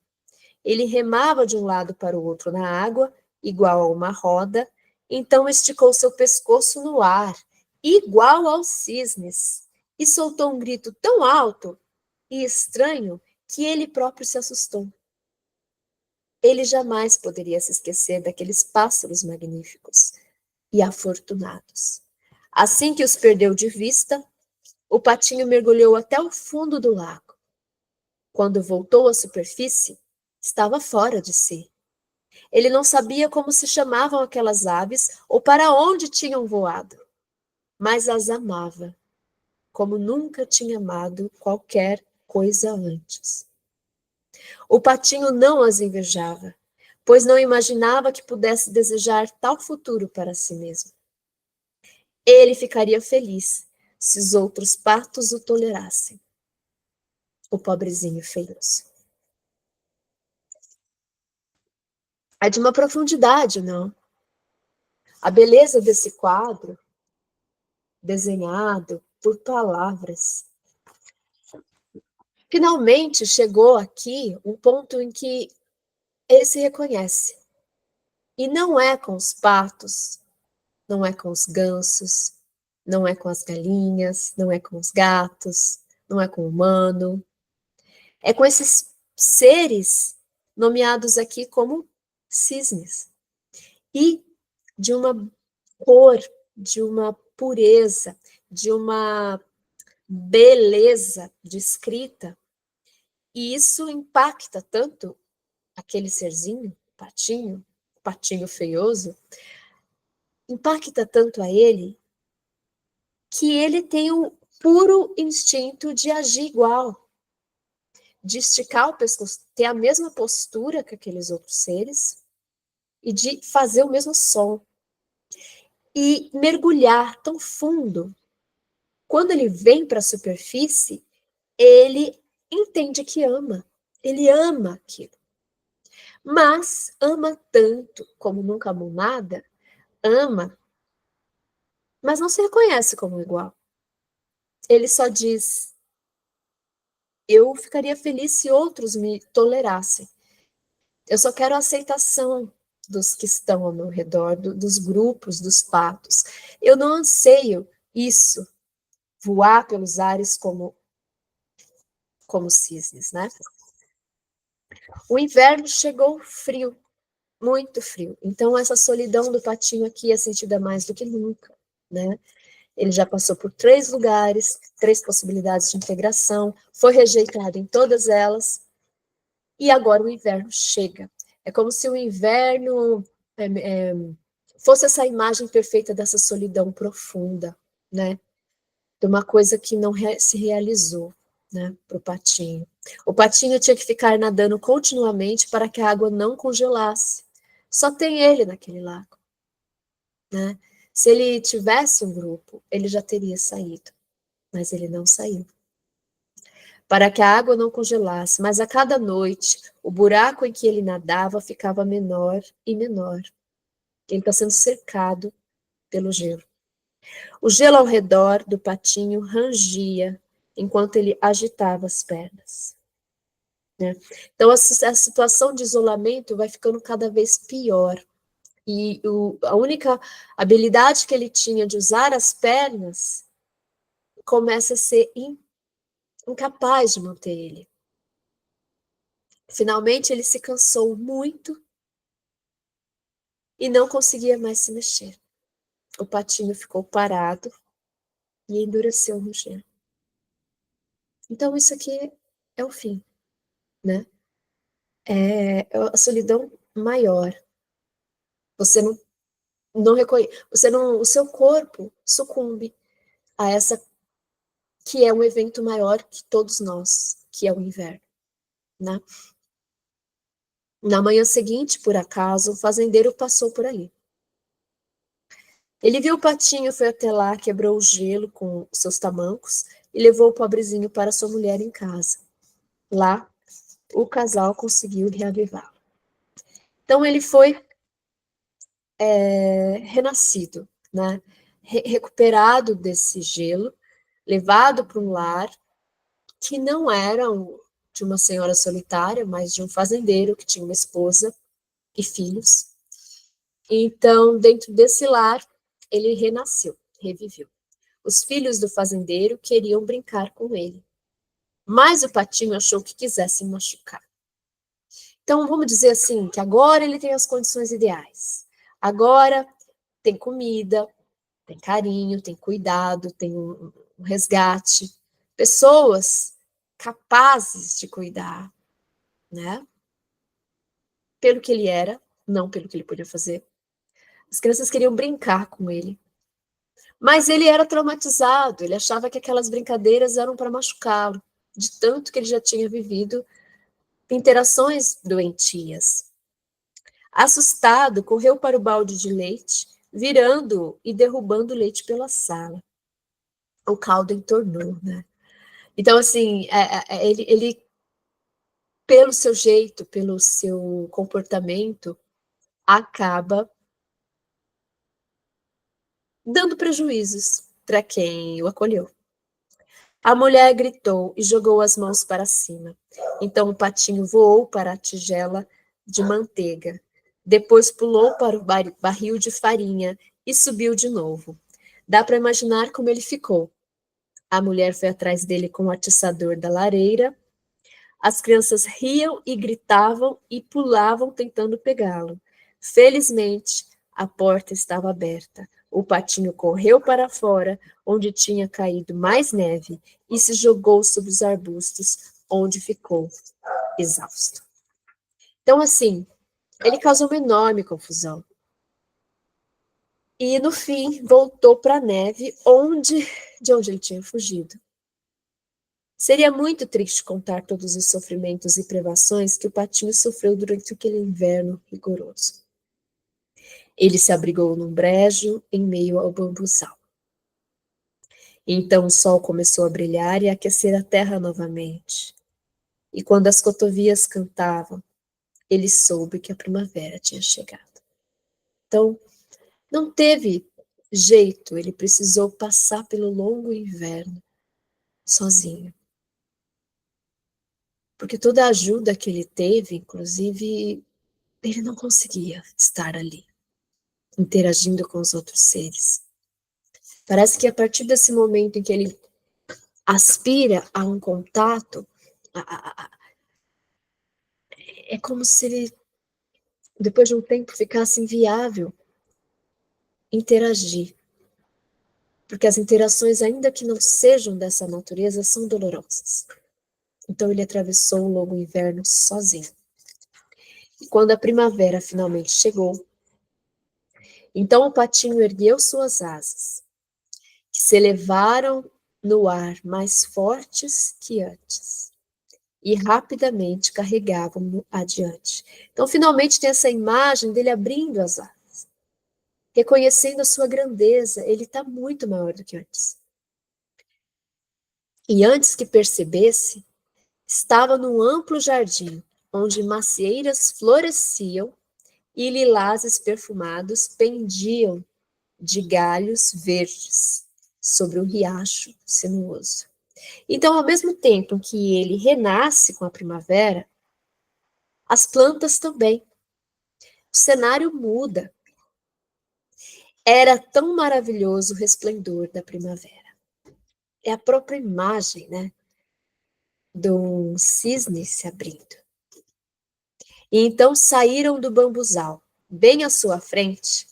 Ele remava de um lado para o outro na água, igual a uma roda, então esticou seu pescoço no ar, igual aos cisnes, e soltou um grito tão alto e estranho que ele próprio se assustou. Ele jamais poderia se esquecer daqueles pássaros magníficos e afortunados. Assim que os perdeu de vista, o patinho mergulhou até o fundo do lago. Quando voltou à superfície, estava fora de si. Ele não sabia como se chamavam aquelas aves ou para onde tinham voado, mas as amava, como nunca tinha amado qualquer coisa antes. O patinho não as invejava, pois não imaginava que pudesse desejar tal futuro para si mesmo. Ele ficaria feliz se os outros patos o tolerassem. O pobrezinho feioso. É de uma profundidade, não? A beleza desse quadro, desenhado por palavras. Finalmente chegou aqui um ponto em que ele se reconhece. E não é com os patos, não é com os gansos, não é com as galinhas, não é com os gatos, não é com o humano. É com esses seres nomeados aqui como cisnes. E de uma cor, de uma pureza, de uma beleza de escrita. E isso impacta tanto aquele serzinho, patinho feioso, impacta tanto a ele que ele tem um puro instinto de agir igual, de esticar o pescoço, ter a mesma postura que aqueles outros seres e de fazer o mesmo som e mergulhar tão fundo. Quando ele vem para a superfície, ele entende que ama, ele ama aquilo. Mas ama tanto como nunca amou nada, ama, mas não se reconhece como igual. Ele só diz: eu ficaria feliz se outros me tolerassem. Eu só quero a aceitação dos que estão ao meu redor, dos grupos, dos patos. Eu não anseio isso, voar pelos ares como cisnes, né? O inverno chegou frio, muito frio. Então, essa solidão do patinho aqui é sentida mais do que nunca, né? Ele já passou por 3 lugares, 3 possibilidades de integração, foi rejeitado em todas elas. E agora o inverno chega. É como se o inverno fosse essa imagem perfeita dessa solidão profunda, né? De uma coisa que não se realizou, né, para o patinho. O patinho tinha que ficar nadando continuamente para que a água não congelasse. Só tem ele naquele lago, né? Se ele tivesse um grupo, ele já teria saído, mas ele não saiu. Para que a água não congelasse, mas a cada noite o buraco em que ele nadava ficava menor e menor. Ele está sendo cercado pelo gelo. O gelo ao redor do patinho rangia enquanto ele agitava as pernas, né? Então, a situação de isolamento vai ficando cada vez pior. E a única habilidade que ele tinha de usar as pernas começa a ser incapaz de manter ele. Finalmente, ele se cansou muito e não conseguia mais se mexer. O patinho ficou parado e endureceu no gelo. Então, isso aqui é o fim, né? É a solidão maior. Você não reconhece, o seu corpo sucumbe a essa que é um evento maior que todos nós, que é o inverno, né? Na manhã seguinte, por acaso, o fazendeiro passou por ali. Ele viu o patinho, foi até lá, quebrou o gelo com seus tamancos e levou o pobrezinho para sua mulher em casa. Lá, o casal conseguiu reavivá-lo. Então, ele foi renascido, né? Recuperado desse gelo, levado para um lar que não era de uma senhora solitária, mas de um fazendeiro que tinha uma esposa e filhos. Então, dentro desse lar, ele renasceu, reviveu. Os filhos do fazendeiro queriam brincar com ele, mas o patinho achou que quisesse machucar. Então, vamos dizer assim, que agora ele tem as condições ideais. Agora tem comida, tem carinho, tem cuidado, tem um resgate. Pessoas capazes de cuidar, né? Pelo que ele era, não pelo que ele podia fazer. As crianças queriam brincar com ele. Mas ele era traumatizado, ele achava que aquelas brincadeiras eram para machucá-lo, de tanto que ele já tinha vivido interações doentias. Assustado, correu para o balde de leite, virando e derrubando o leite pela sala. O caldo entornou, né? Então, assim, ele, pelo seu jeito, pelo seu comportamento, acaba dando prejuízos para quem o acolheu. A mulher gritou e jogou as mãos para cima. Então o patinho voou para a tigela de manteiga. Depois pulou para o barril de farinha e subiu de novo. Dá para imaginar como ele ficou. A mulher foi atrás dele com o atiçador da lareira. As crianças riam e gritavam e pulavam tentando pegá-lo. Felizmente, a porta estava aberta. O patinho correu para fora, onde tinha caído mais neve, e se jogou sobre os arbustos, onde ficou exausto. Então, assim, ele causou uma enorme confusão. E, no fim, voltou para a neve, de onde ele tinha fugido. Seria muito triste contar todos os sofrimentos e privações que o patinho sofreu durante aquele inverno rigoroso. Ele se abrigou num brejo em meio ao bambuzal. Então o sol começou a brilhar e a aquecer a terra novamente. E quando as cotovias cantavam, ele soube que a primavera tinha chegado. Então, não teve jeito, ele precisou passar pelo longo inverno sozinho. Porque toda a ajuda que ele teve, inclusive, ele não conseguia estar ali, interagindo com os outros seres. Parece que a partir desse momento em que ele aspira a um contato, é como se ele, depois de um tempo, ficasse inviável interagir. Porque as interações, ainda que não sejam dessa natureza, são dolorosas. Então ele atravessou o longo inverno sozinho. E quando a primavera finalmente chegou, então o patinho ergueu suas asas, que se elevaram no ar mais fortes que antes, e rapidamente carregavam-no adiante. Então, finalmente, tem essa imagem dele abrindo as asas, reconhecendo a sua grandeza, ele está muito maior do que antes. E antes que percebesse, estava num amplo jardim, onde macieiras floresciam e lilazes perfumados pendiam de galhos verdes sobre o riacho sinuoso. Então, ao mesmo tempo que ele renasce com a primavera, as plantas também. O cenário muda. Era tão maravilhoso o resplendor da primavera. É a própria imagem, né, de um cisne se abrindo. E então saíram do bambuzal, bem à sua frente,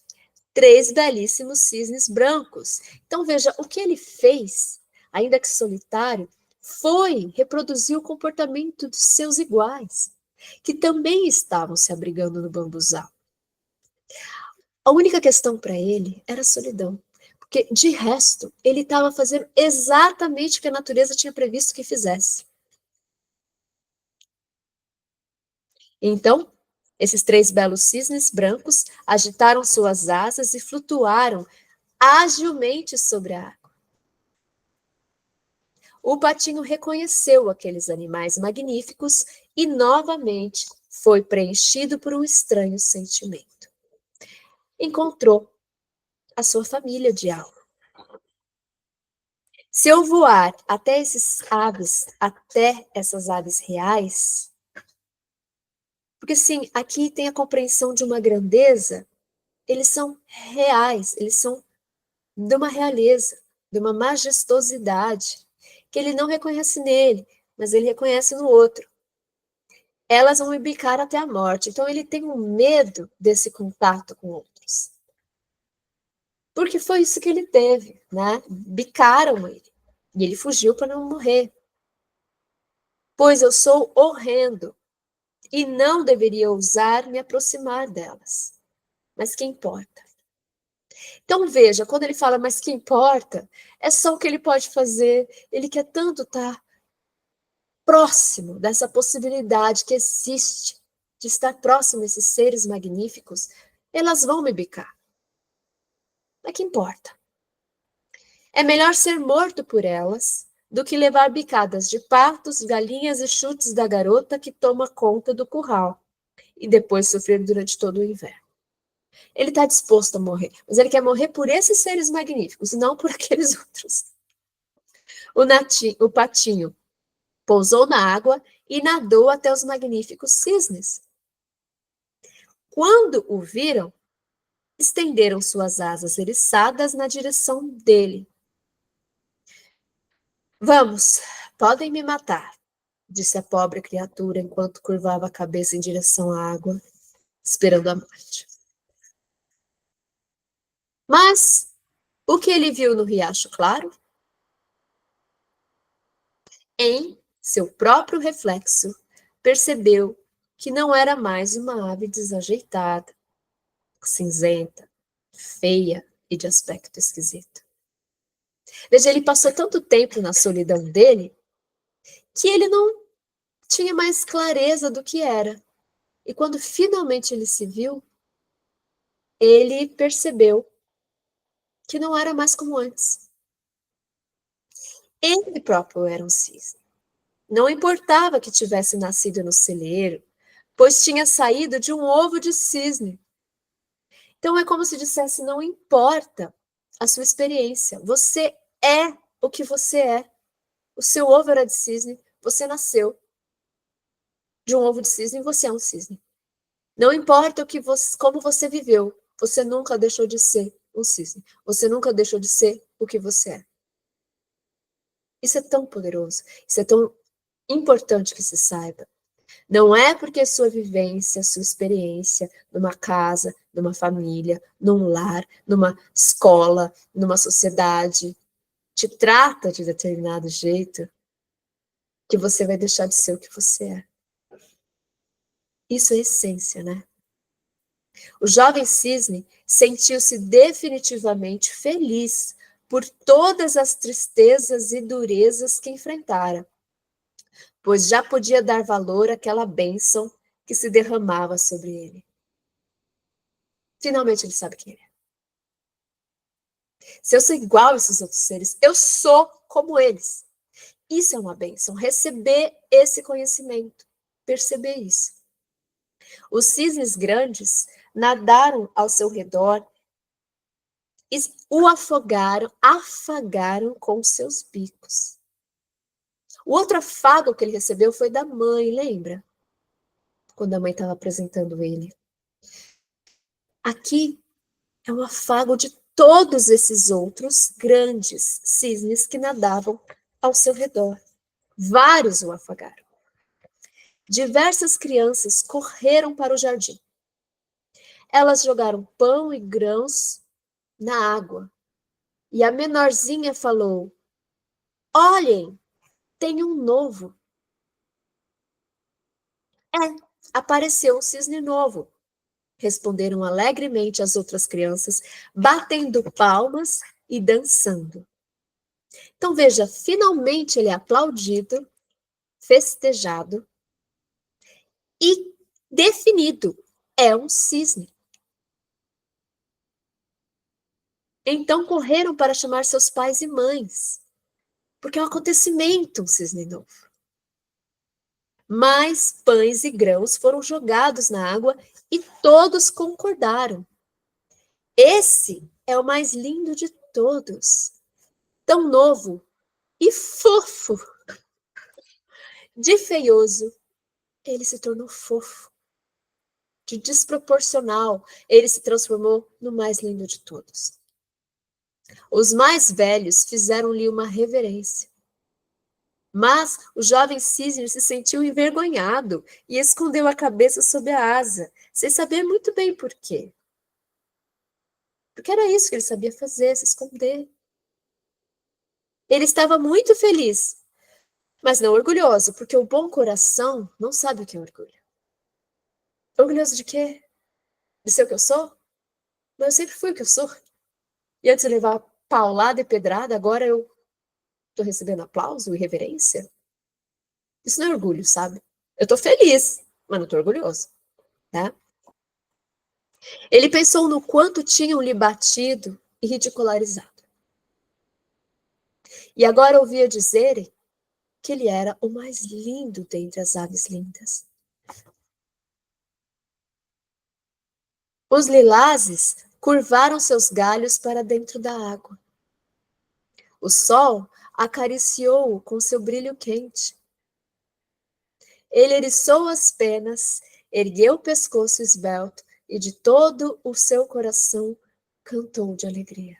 3 belíssimos cisnes brancos. Então veja, o que ele fez, ainda que solitário, foi reproduzir o comportamento dos seus iguais, que também estavam se abrigando no bambuzal. A única questão para ele era a solidão, porque de resto ele estava fazendo exatamente o que a natureza tinha previsto que fizesse. Então, esses 3 belos cisnes brancos agitaram suas asas e flutuaram agilmente sobre a água. O patinho reconheceu aqueles animais magníficos e novamente foi preenchido por um estranho sentimento. Encontrou a sua família de alma. Se eu voar até essas aves reais, porque sim, aqui tem a compreensão de uma grandeza, eles são reais, eles são de uma realeza, de uma majestosidade, que ele não reconhece nele, mas ele reconhece no outro. Elas vão me bicar até a morte, então ele tem um medo desse contato com outros. Porque foi isso que ele teve, né? Bicaram ele, e ele fugiu para não morrer. Pois eu sou horrendo, e não deveria ousar me aproximar delas. Mas que importa? Então veja, quando ele fala, mas que importa, é só o que ele pode fazer. Ele quer tanto estar próximo dessa possibilidade que existe de estar próximo desses seres magníficos. Elas vão me bicar. Mas que importa? É melhor ser morto por elas do que levar bicadas de patos, galinhas e chutes da garota que toma conta do curral e depois sofrer durante todo o inverno. Ele está disposto a morrer, mas ele quer morrer por esses seres magníficos, não por aqueles outros. O patinho pousou na água e nadou até os magníficos cisnes. Quando o viram, estenderam suas asas eriçadas na direção dele. Vamos, podem me matar, disse a pobre criatura enquanto curvava a cabeça em direção à água, esperando a morte. Mas o que ele viu no riacho claro? Em seu próprio reflexo, percebeu que não era mais uma ave desajeitada, cinzenta, feia e de aspecto esquisito. Veja, ele passou tanto tempo na solidão dele que ele não tinha mais clareza do que era. E quando finalmente ele se viu, ele percebeu que não era mais como antes. Ele próprio era um cisne. Não importava que tivesse nascido no celeiro, pois tinha saído de um ovo de cisne. Então é como se dissesse, não importa a sua experiência, você é o que você é. O seu ovo era de cisne, você nasceu de um ovo de cisne e você é um cisne. Não importa como você viveu, você nunca deixou de ser um cisne. Você nunca deixou de ser o que você é. Isso é tão poderoso, isso é tão importante que se saiba. Não é porque sua vivência, sua experiência numa casa, numa família, num lar, numa escola, numa sociedade, te trata de determinado jeito, que você vai deixar de ser o que você é. Isso é essência, né? O jovem cisne sentiu-se definitivamente feliz por todas as tristezas e durezas que enfrentara, pois já podia dar valor àquela bênção que se derramava sobre ele. Finalmente ele sabe quem ele é. Se eu sou igual a esses outros seres, eu sou como eles. Isso é uma bênção, receber esse conhecimento, perceber isso. Os cisnes grandes nadaram ao seu redor e o afagaram com seus bicos. O outro afago que ele recebeu foi da mãe, lembra? Quando a mãe estava apresentando ele. Aqui é o afago de todos esses outros grandes cisnes que nadavam ao seu redor. Vários o afagaram. Diversas crianças correram para o jardim. Elas jogaram pão e grãos na água. E a menorzinha falou: olhem, tem um novo. Apareceu um cisne novo. Responderam alegremente as outras crianças, batendo palmas e dançando. Então veja, finalmente ele é aplaudido, festejado e definido. É um cisne. Então correram para chamar seus pais e mães, porque é um acontecimento, um cisne novo. Mais pães e grãos foram jogados na água e todos concordaram. Esse é o mais lindo de todos, tão novo e fofo. De feioso, ele se tornou fofo. De desproporcional, ele se transformou no mais lindo de todos. Os mais velhos fizeram-lhe uma reverência. Mas o jovem cisne se sentiu envergonhado e escondeu a cabeça sob a asa, sem saber muito bem por quê. Porque era isso que ele sabia fazer, se esconder. Ele estava muito feliz, mas não orgulhoso, porque o bom coração não sabe o que é orgulho. Orgulhoso de quê? De ser o que eu sou? Mas eu sempre fui o que eu sou. E antes de levar paulada e pedrada, agora eu tô recebendo aplauso e reverência? Isso não é orgulho, sabe? Eu tô feliz, mas não tô orgulhoso, tá? Ele pensou no quanto tinham lhe batido e ridicularizado. E agora ouvia dizerem que ele era o mais lindo dentre as aves lindas. Os lilazes curvaram seus galhos para dentro da água. O sol acariciou-o com seu brilho quente. Ele eriçou as penas, ergueu o pescoço esbelto e de todo o seu coração cantou de alegria.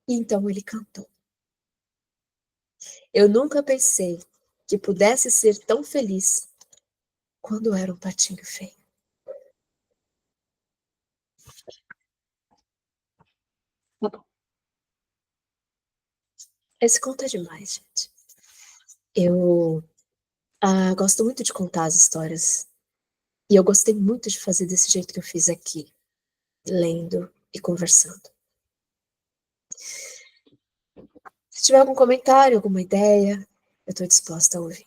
E então ele cantou. Eu nunca pensei que pudesse ser tão feliz quando era um patinho feio. Tá bom. Esse conto é demais, gente. Eu gosto muito de contar as histórias. E eu gostei muito de fazer desse jeito que eu fiz aqui, lendo e conversando. Se tiver algum comentário, alguma ideia, eu estou disposta a ouvir.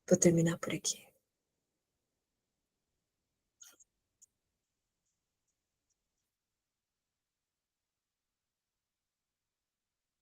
Vou terminar por aqui.